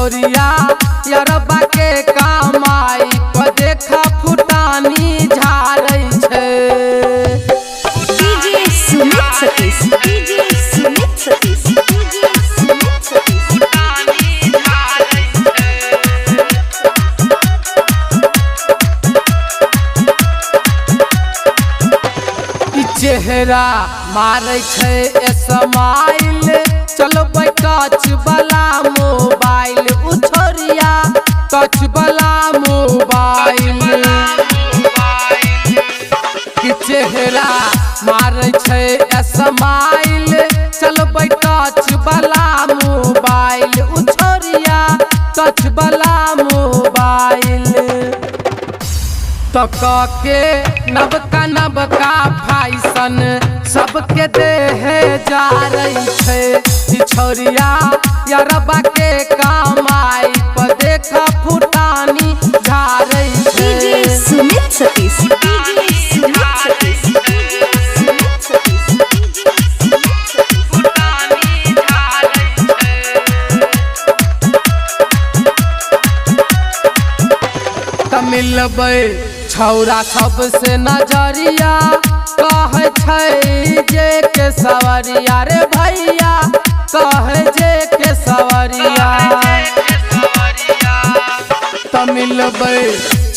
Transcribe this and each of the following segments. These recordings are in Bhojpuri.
छौरिया यरबा के कमाई पर देखा फुटानी झारै छै। DJ Sumit Satish, DJ Sumit Satish, DJ Sumit Satish. चेहरा मारै छै स्माइल, चलबै टच वाला मोबाइल, उछोरिया टच वाला मोबाइल। चेहरा मारै छै स्माइल, चलबै टच वाला मोबाइल, उछोरिया टच वाला मोबाइल। तक के नबका नबका फैशन सबके देहे जा रही छै। छौरिया यरबा के कमाई पर देखा फुटानी झारै छै। DJ Sumit Satish, DJ Sumit Satish, DJ Sumit Satish, DJ Sumit Satish. फुटानी झारै छै। मिलबै छौरा सबसे नजरिया कहे छै जे के सवरिया रे भैया, कहे जे के सवरिया। मिलबै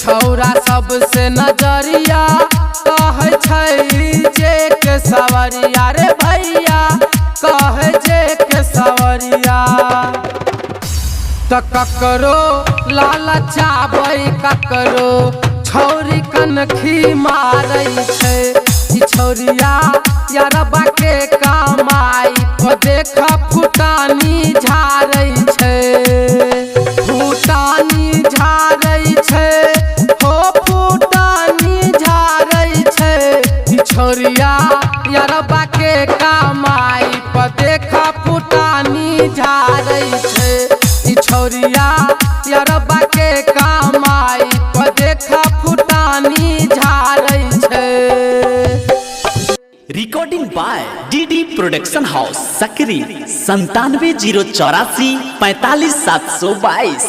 छौरा सबसे नजरिया कहे छै जे के सवरिया रे भैया, कहे जे के सवरिया। त ककरो लालचाबै ककरो छौरी कनखी मारै छै। छौरिया यरबा के कमाई पर देखा फुटानी झारै छै। फुटानी झारै छै, हो फुटानी झारै छै। छौरिया यरबा के कमाई पर देखा फुटानी झारै छै। छौरिया यरबा के कमाई पर देखा फुटानी झारै छै। Recording by DD production house Sakri 97 084 45 722।